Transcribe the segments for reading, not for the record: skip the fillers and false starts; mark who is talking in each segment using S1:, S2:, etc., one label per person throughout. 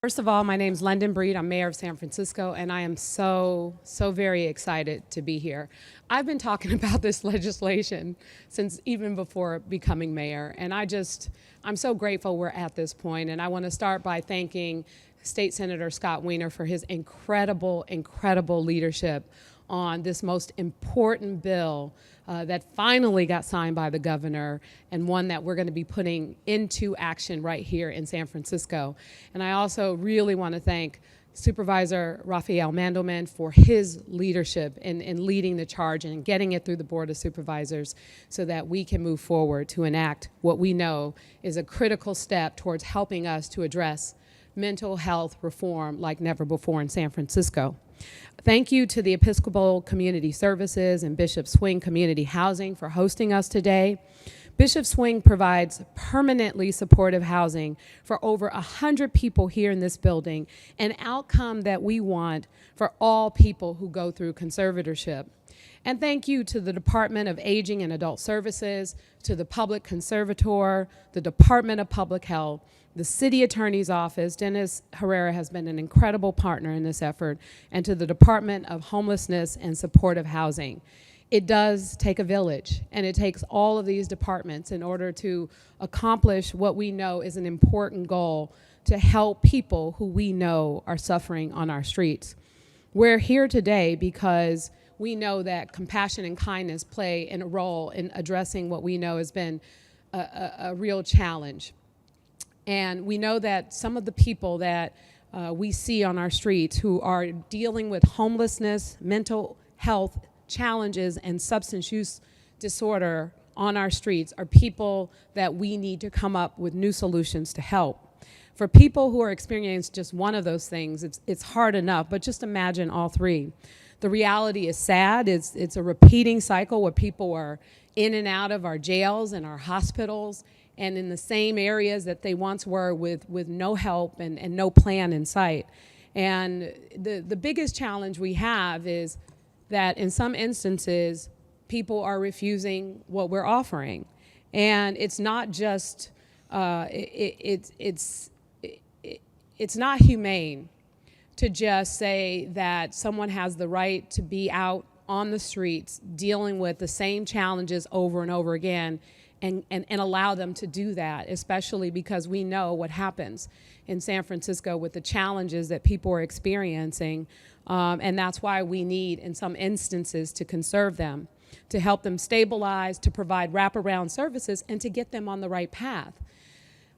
S1: First of all, my name's London Breed. I'm mayor of San Francisco, and I am so very excited to be here. I've been talking about this legislation since even before becoming mayor, and I'm so grateful we're at this point, and I want to start by thanking State Senator Scott Wiener for his incredible leadership on this most important bill that finally got signed by the governor, and one that we're going to be putting into action right here in San Francisco. And I also really want to thank Supervisor Rafael Mandelman for his leadership in leading the charge and getting it through the Board of Supervisors so that we can move forward to enact what we know is a critical step towards helping us to address mental health reform like never before in San Francisco. Thank you to the Episcopal Community Services and Bishop Swing Community Housing for hosting us today. Bishop Swing provides permanently supportive housing for over 100 people here in this building, an outcome that we want for all people who go through conservatorship. And thank you to the Department of Aging and Adult Services, to the Public Conservator, the Department of Public Health, the City Attorney's Office. Dennis Herrera has been an incredible partner in this effort, and to the Department of Homelessness and Supportive Housing. It does take a village, and it takes all of these departments in order to accomplish what we know is an important goal to help people who we know are suffering on our streets. We're here today because we know that compassion and kindness play a role in addressing what we know has been a real challenge. And we know that some of the people that we see on our streets who are dealing with homelessness, mental health challenges, and substance use disorder on our streets are people that we need to come up with new solutions to help. For people who are experiencing just one of those things, it's hard enough, but just imagine all three. The reality is sad. It's a repeating cycle where people are in and out of our jails and our hospitals and in the same areas that they once were with no help and no plan in sight. And the biggest challenge we have is that in some instances, people are refusing what we're offering. And it's not just, it's not humane to just say that someone has the right to be out on the streets dealing with the same challenges over and over again and allow them to do that, especially because we know what happens in San Francisco with the challenges that people are experiencing. And that's why we need, in some instances, to conserve them, to help them stabilize, to provide wraparound services, and to get them on the right path.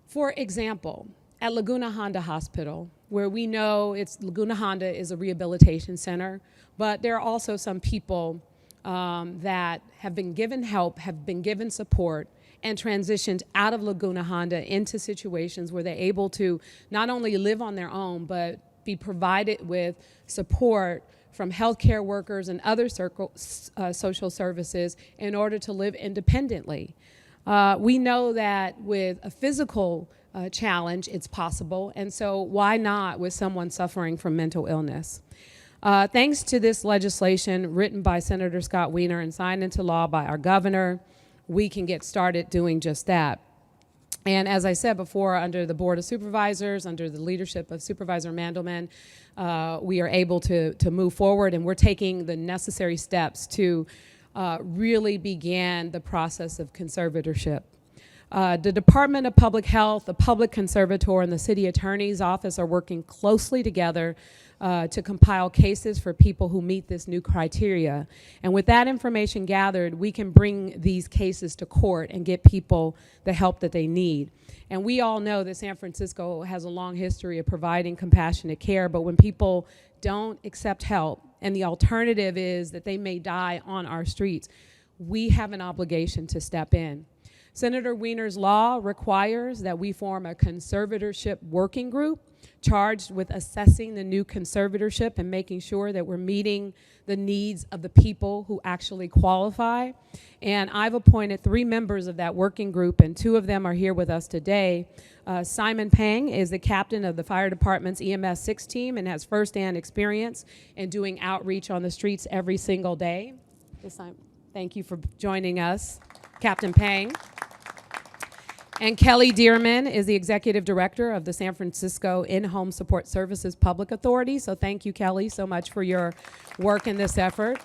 S1: For example, at Laguna Honda Hospital, where we know Laguna Honda is a rehabilitation center, but there are also some people that have been given help, have been given support, and transitioned out of Laguna Honda into situations where they're able to not only live on their own, but be provided with support from healthcare workers and other social services in order to live independently. We know that with a physical challenge, it's possible, and so why not with someone suffering from mental illness? Thanks to this legislation written by Senator Scott Wiener and signed into law by our governor, we can get started doing just that. And as I said before, under the Board of Supervisors, under the leadership of Supervisor Mandelman, we are able to move forward, and we're taking the necessary steps to really begin the process of conservatorship. The Department of Public Health, the Public Conservator, and the City Attorney's Office are working closely together to compile cases for people who meet this new criteria. And with that information gathered, we can bring these cases to court and get people the help that they need. And we all know that San Francisco has a long history of providing compassionate care, but when people don't accept help and the alternative is that they may die on our streets, we have an obligation to step in. Senator Wiener's law requires that we form a conservatorship working group charged with assessing the new conservatorship and making sure that we're meeting the needs of the people who actually qualify. And I've appointed 3 members of that working group, and 2 of them are here with us today. Simon Pang is the captain of the fire department's EMS 6 team and has firsthand experience in doing outreach on the streets every single day. Thank you for joining us, Captain Pang. And Kelly Dearman is the Executive Director of the San Francisco In-Home Support Services Public Authority. So thank you, Kelly, so much for your work in this effort.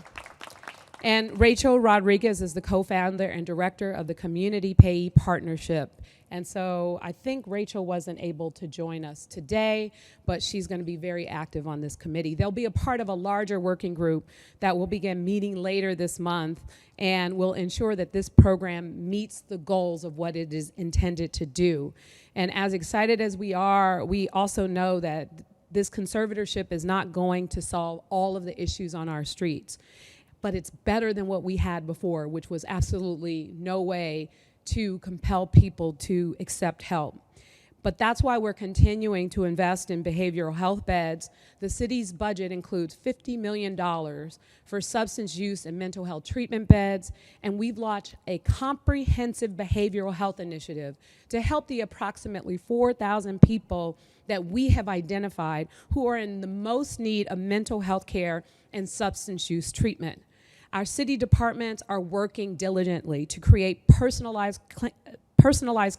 S1: And Rachel Rodriguez is the co-founder and director of the Community Payee Partnership. And so I think Rachel wasn't able to join us today, but she's going to be very active on this committee. They'll be a part of a larger working group that will begin meeting later this month and will ensure that this program meets the goals of what it is intended to do. And as excited as we are, we also know that this conservatorship is not going to solve all of the issues on our streets, but it's better than what we had before, which was absolutely no way to compel people to accept help. But that's why we're continuing to invest in behavioral health beds. The city's budget includes $50 million for substance use and mental health treatment beds, and we've launched a comprehensive behavioral health initiative to help the approximately 4,000 people that we have identified who are in the most need of mental health care and substance use treatment. Our city departments are working diligently to create personalized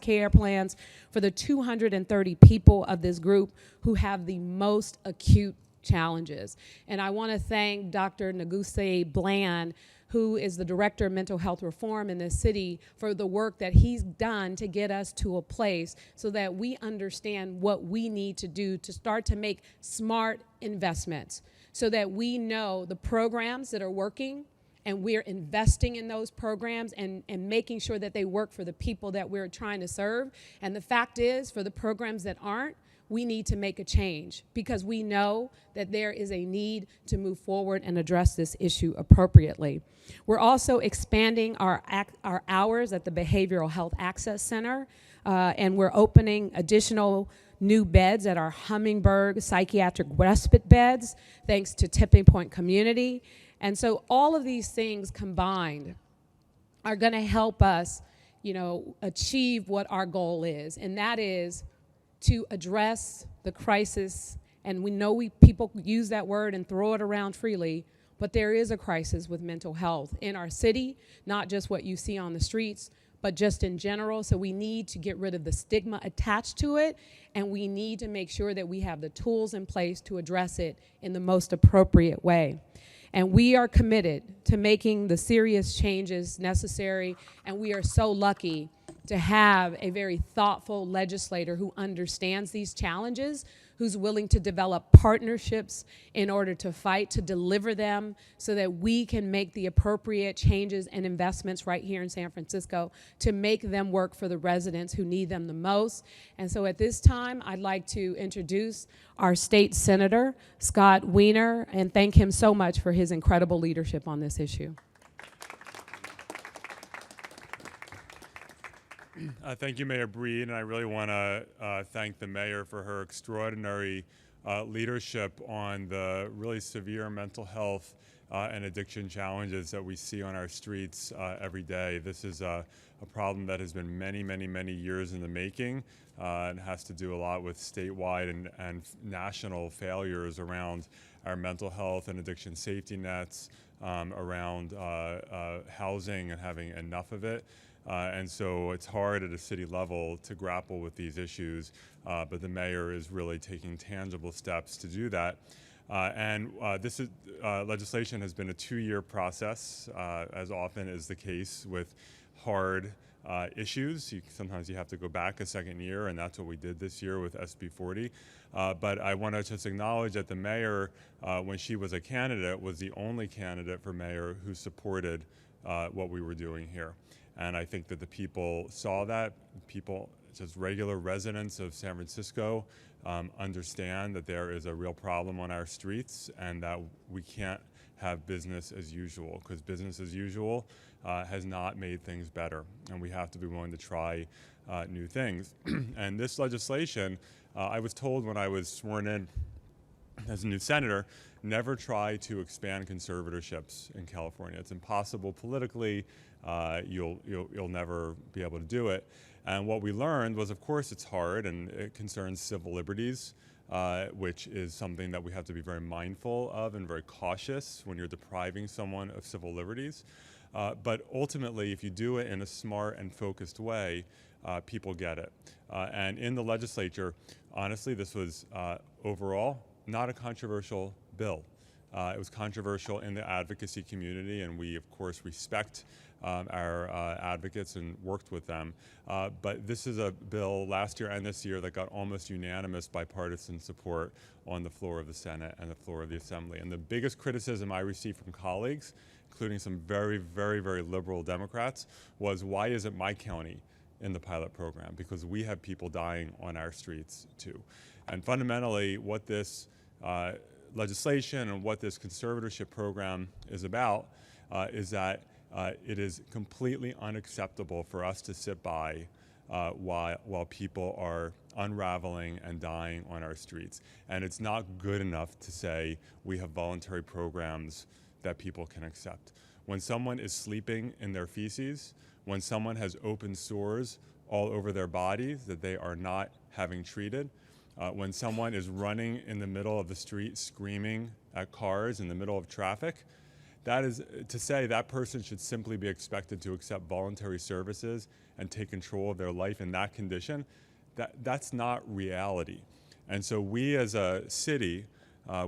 S1: care plans for the 230 people of this group who have the most acute challenges. And I want to thank Dr. Naguse Bland, who is the Director of Mental Health Reform in this city, for the work that he's done to get us to a place so that we understand what we need to do to start to make smart investments so that we know the programs that are working, and we're investing in those programs and making sure that they work for the people that we're trying to serve. And the fact is, for the programs that aren't, we need to make a change because we know that there is a need to move forward and address this issue appropriately. We're also expanding our hours at the Behavioral Health Access Center, and we're opening additional new beds at our Hummingbird psychiatric respite beds, thanks to Tipping Point Community. And so all of these things combined are going to help us, achieve what our goal is, and that is to address the crisis. And we know people use that word and throw it around freely, but there is a crisis with mental health in our city, not just what you see on the streets, but just in general. So we need to get rid of the stigma attached to it, and we need to make sure that we have the tools in place to address it in the most appropriate way. And we are committed to making the serious changes necessary, and we are so lucky to have a very thoughtful legislator who understands these challenges, who's willing to develop partnerships in order to fight to deliver them so that we can make the appropriate changes and investments right here in San Francisco to make them work for the residents who need them the most. And so at this time, I'd like to introduce our state senator, Scott Wiener, and thank him so much for his incredible leadership on this issue.
S2: Thank you, Mayor Breed, and I really want to thank the mayor for her extraordinary leadership on the really severe mental health and addiction challenges that we see on our streets every day. This is a problem that has been many, many, many years in the making and has to do a lot with statewide and national failures around our mental health and addiction safety nets, around housing and having enough of it. And so it's hard at a city level to grapple with these issues, but the mayor is really taking tangible steps to do that. This legislation has been a 2-year process, as often is the case with hard issues. Sometimes you have to go back a second year, and that's what we did this year with SB 40. But I want to just acknowledge that the mayor, when she was a candidate, was the only candidate for mayor who supported what we were doing here. And I think that the people saw that. People, just regular residents of San Francisco, understand that there is a real problem on our streets and that we can't have business as usual, because business as usual has not made things better, and we have to be willing to try new things. And this legislation, I was told when I was sworn in as a new senator, never try to expand conservatorships in California. It's impossible politically. You'll never be able to do it. And what we learned was, of course, it's hard and it concerns civil liberties, which is something that we have to be very mindful of and very cautious when you're depriving someone of civil liberties. But ultimately, if you do it in a smart and focused way, people get it. And in the legislature, honestly, this was overall not a controversial bill. It was controversial in the advocacy community, and we, of course, respect our advocates and worked with them. But this is a bill last year and this year that got almost unanimous bipartisan support on the floor of the Senate and the floor of the Assembly. And the biggest criticism I received from colleagues, including some very, very, very liberal Democrats, was why isn't my county in the pilot program? Because we have people dying on our streets too. And fundamentally, what this legislation and what this conservatorship program is about is that it is completely unacceptable for us to sit by while people are unraveling and dying on our streets. And it's not good enough to say we have voluntary programs that people can accept. When someone is sleeping in their feces, when someone has open sores all over their bodies that they are not having treated, when someone is running in the middle of the street screaming at cars in the middle of traffic, that is to say that person should simply be expected to accept voluntary services and take control of their life in that condition. That's not reality. And so we as a city,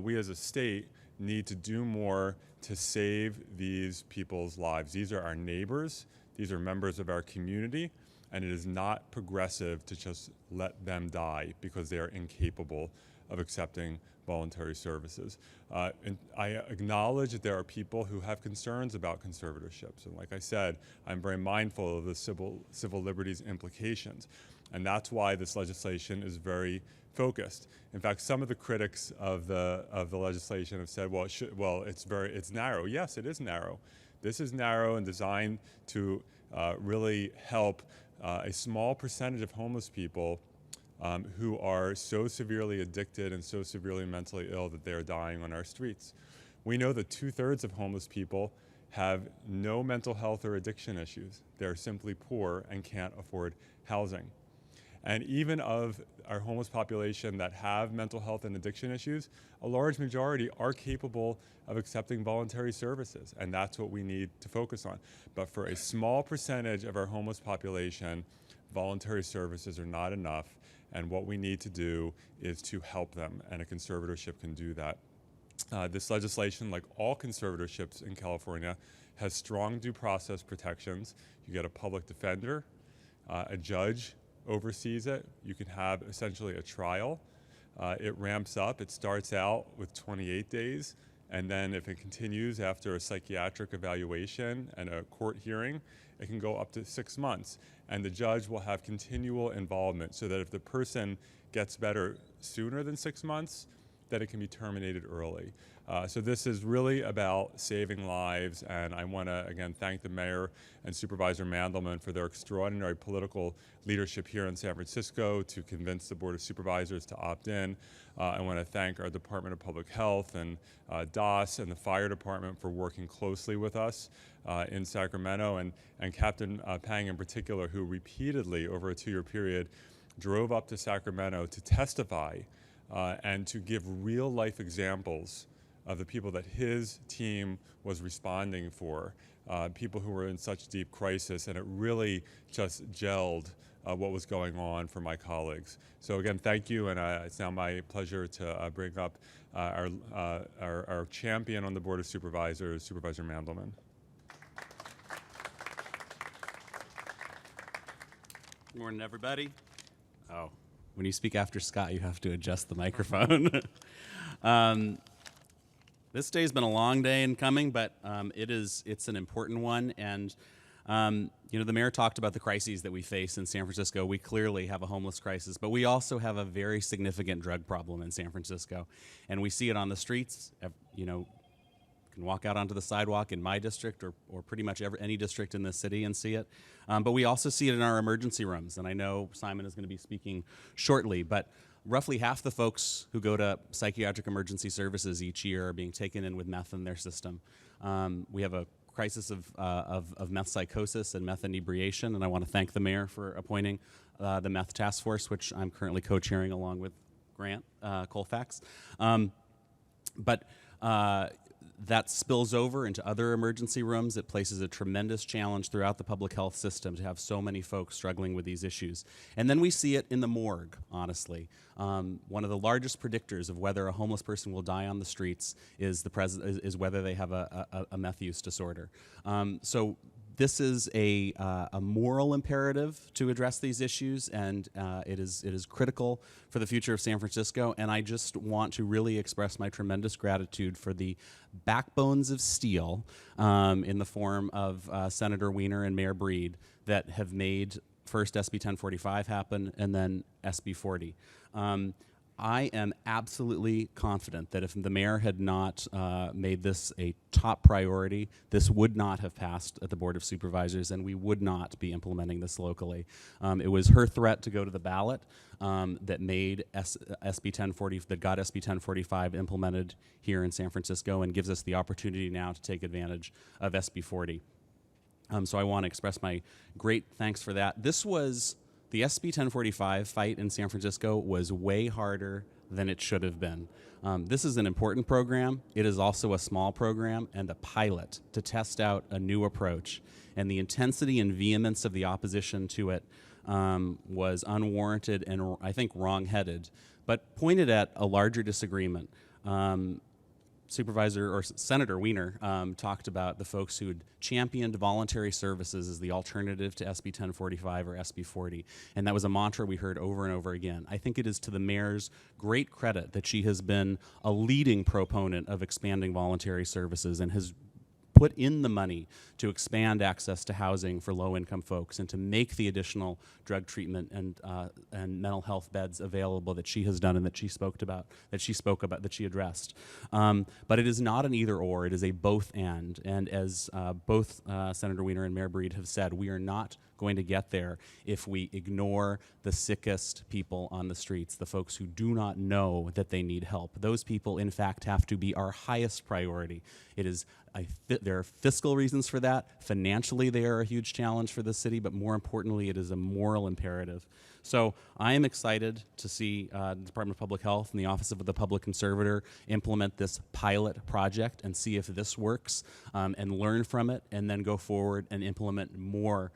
S2: we as a state need to do more to save these people's lives. These are our neighbors, these are members of our community, and it is not progressive to just let them die because they are incapable of accepting voluntary services. And I acknowledge that there are people who have concerns about conservatorships. And like I said, I'm very mindful of the civil liberties implications. And that's why this legislation is very focused. In fact, some of the critics of the legislation have said, well, it's narrow. Yes, it is narrow. This is narrow and designed to really help a small percentage of homeless people who are so severely addicted and so severely mentally ill that they are dying on our streets. We know that 2/3 of homeless people have no mental health or addiction issues. They're simply poor and can't afford housing. And even of our homeless population that have mental health and addiction issues, a large majority are capable of accepting voluntary services, and that's what we need to focus on. But for a small percentage of our homeless population, voluntary services are not enough, and what we need to do is to help them, and a conservatorship can do that. This legislation, like all conservatorships in California, has strong due process protections. You get a public defender, a judge oversees it. You can have essentially a trial. It ramps up. It starts out with 28 days, and then if it continues after a psychiatric evaluation and a court hearing, it can go up to 6 months. And the judge will have continual involvement so that if the person gets better sooner than 6 months, that it can be terminated early. So this is really about saving lives, and I want to again thank the mayor and Supervisor Mandelman for their extraordinary political leadership here in San Francisco to convince the Board of Supervisors to opt in. I want to thank our Department of Public Health and DOS and the Fire Department for working closely with us in Sacramento, and Captain Pang in particular, who repeatedly over a 2-year period drove up to Sacramento to testify and to give real-life examples of the people that his team was responding for, people who were in such deep crisis, and it really just gelled what was going on for my colleagues. So again, thank you, and it's now my pleasure to bring up our champion on the Board of Supervisors, Supervisor Mandelman.
S3: Good morning, everybody. Oh, when you speak after Scott, you have to adjust the microphone. This day's been a long day in coming, but it's an important one. And the mayor talked about the crises that we face in San Francisco. We clearly have a homeless crisis, but we also have a very significant drug problem in San Francisco, and we see it on the streets. You can walk out onto the sidewalk in my district or pretty much any district in the city and see it. But we also see it in our emergency rooms, and I know Simon is going to be speaking shortly, but roughly half the folks who go to psychiatric emergency services each year are being taken in with meth in their system. We have a crisis of meth psychosis and meth inebriation, and I want to thank the mayor for appointing the meth task force, which I'm currently co-chairing along with Grant Colfax. But That spills over into other emergency rooms. It places a tremendous challenge throughout the public health system to have so many folks struggling with these issues. And then we see it in the morgue, honestly. One of the largest predictors of whether a homeless person will die on the streets is whether they have a meth use disorder. So this is a moral imperative to address these issues, and it is critical for the future of San Francisco. And I just want to really express my tremendous gratitude for the backbones of steel in the form of Senator Wiener and Mayor Breed that have made first SB 1045 happen and then SB 40. I am absolutely confident that if the mayor had not made this a top priority, this would not have passed at the Board of Supervisors, and we would not be implementing this locally. It was her threat to go to the ballot that made SB 1040, that got SB 1045 implemented here in San Francisco, and gives us the opportunity now to take advantage of SB 40. So I want to express my great thanks for that. The SB 1045 fight in San Francisco was way harder than it should have been. This is an important program. It is also a small program and a pilot to test out a new approach. And the intensity and vehemence of the opposition to it was unwarranted and I think wrong-headed, but pointed at a larger disagreement. Supervisor or Senator Wiener talked about the folks who had championed voluntary services as the alternative to SB 1045 or SB 40, and that was a mantra we heard over and over again. I think it is to the mayor's great credit that she has been a leading proponent of expanding voluntary services and has put in the money to expand access to housing for low-income folks and to make the additional drug treatment and mental health beds available that she has done and that she spoke about, that she addressed. But it is not an either-or; it is a both-and. And as both Senator Wiener and Mayor Breed have said, we are not going to get there if we ignore the sickest people on the streets, the folks who do not know that they need help. Those people, in fact, have to be our highest priority. There are fiscal reasons for that. Financially, they are a huge challenge for the city, but more importantly, it is a moral imperative. So I am excited to see the Department of Public Health and the Office of the Public Conservator implement this pilot project and see if this works and learn from it, and then go forward and implement more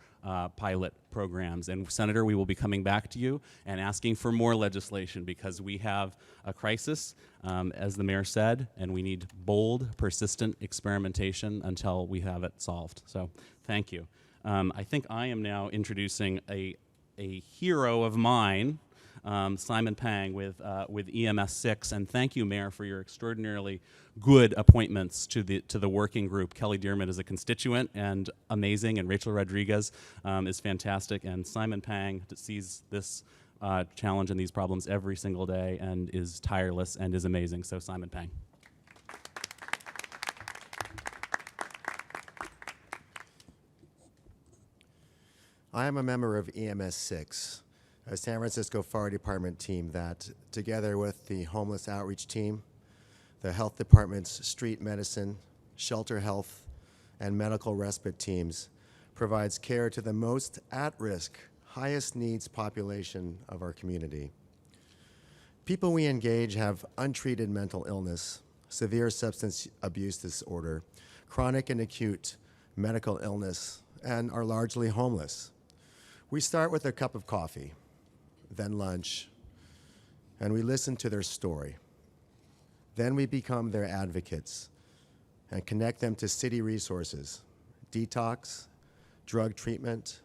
S3: pilot programs. And Senator, we will be coming back to you and asking for more legislation because we have a crisis, as the mayor said, and we need bold, persistent experimentation until we have it solved. So thank you. I think I am now introducing a hero of mine, Simon Pang with EMS 6, and thank you, Mayor, for your extraordinarily good appointments to the working group. Kelly Dearman is a constituent and amazing, and Rachel Rodriguez is fantastic, and Simon Pang sees this challenge and these problems every single day and is tireless and is amazing. So Simon Pang.
S4: I am a member of EMS 6, a San Francisco Fire Department team that, together with the homeless outreach team, the health department's street medicine, shelter health, and medical respite teams, provides care to the most at-risk, highest needs population of our community. People we engage have untreated mental illness, severe substance abuse disorder, chronic and acute medical illness, and are largely homeless. We start with a cup of coffee, then lunch, and we listen to their story. Then we become their advocates and connect them to city resources, detox, drug treatment,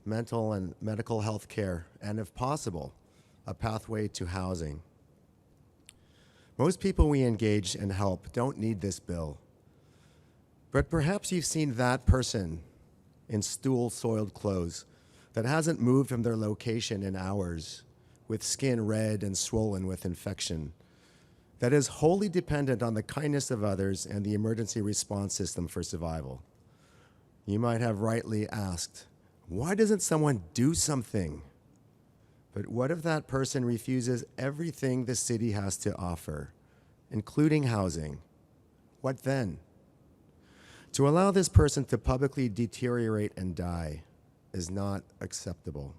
S4: mental and medical health care, and if possible, a pathway to housing. Most people we engage and help don't need this bill, but perhaps you've seen that person in stool-soiled clothes that hasn't moved from their location in hours, with skin red and swollen with infection, that is wholly dependent on the kindness of others and the emergency response system for survival. You might have rightly asked, why doesn't someone do something? But what if that person refuses everything the city has to offer, including housing? What then? To allow this person to publicly deteriorate and die is not acceptable.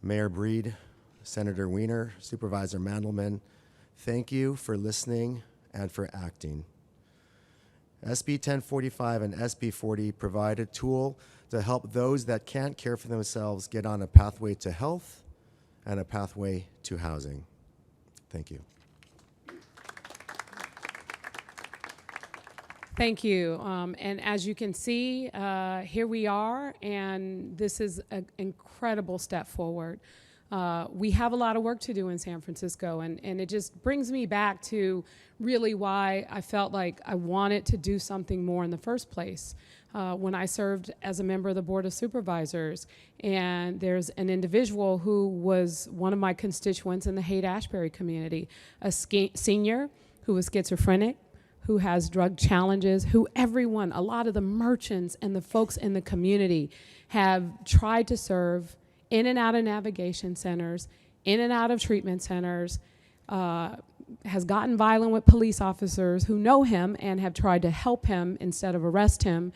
S4: Mayor Breed, Senator Wiener, Supervisor Mandelman, thank you for listening and for acting. SB 1045 and SB 40 provide a tool to help those that can't care for themselves get on a pathway to health and a pathway to housing. Thank you.
S1: Thank you. And as you can see, here we are, and this is an incredible step forward. We have a lot of work to do in San Francisco, and it just brings me back to really why I felt like I wanted to do something more in the first place. When I served as a member of the Board of Supervisors, and there's an individual who was one of my constituents in the Haight-Ashbury community, a senior who was schizophrenic, who has drug challenges, who everyone, a lot of the merchants and the folks in the community have tried to serve in and out of navigation centers, in and out of treatment centers, has gotten violent with police officers who know him and have tried to help him instead of arrest him,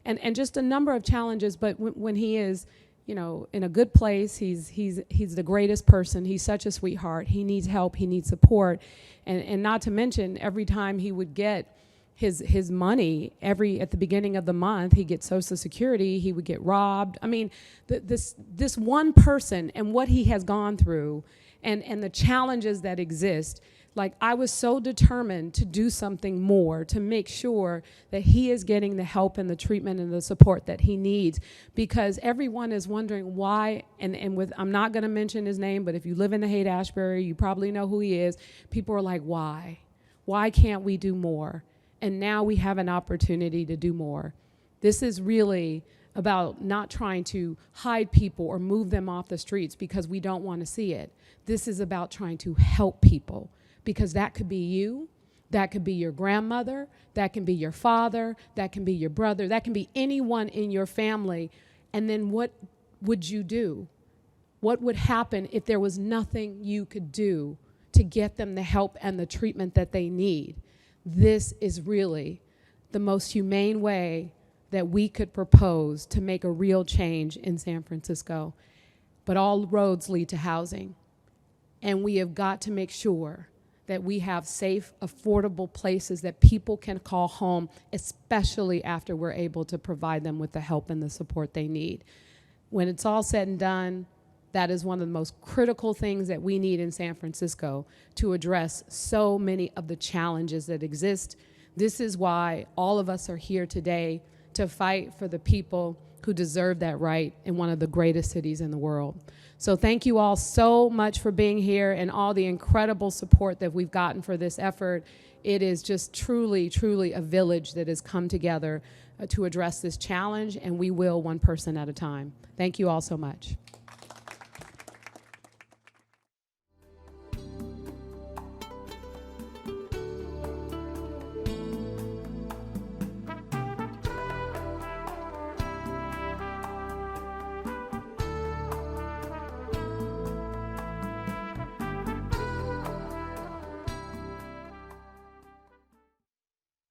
S1: and just a number of challenges. But when he is, you know, in a good place, he's the greatest person. He's such a sweetheart. He needs help. He needs support, and not to mention every time he would get his money at the beginning of the month, he'd get Social Security, he would get robbed. I mean, this one person and what he has gone through and the challenges that exist, like I was so determined to do something more to make sure that he is getting the help and the treatment and the support that he needs, because everyone is wondering why, I'm not gonna mention his name, but if you live in the Haight-Ashbury, you probably know who he is. People are like, why? Why can't we do more? And now we have an opportunity to do more. This is really about not trying to hide people or move them off the streets because we don't want to see it. This is about trying to help people, because that could be you, that could be your grandmother, that can be your father, that can be your brother, that can be anyone in your family. And then what would you do? What would happen if there was nothing you could do to get them the help and the treatment that they need? This is really the most humane way that we could propose to make a real change in San Francisco. But all roads lead to housing. And we have got to make sure that we have safe, affordable places that people can call home, especially after we're able to provide them with the help and the support they need. When it's all said and done, that is one of the most critical things that we need in San Francisco to address so many of the challenges that exist. This is why all of us are here today to fight for the people who deserve that right in one of the greatest cities in the world. So thank you all so much for being here and all the incredible support that we've gotten for this effort. It is just truly, truly a village that has come together to address this challenge, and we will one person at a time. Thank you all so much.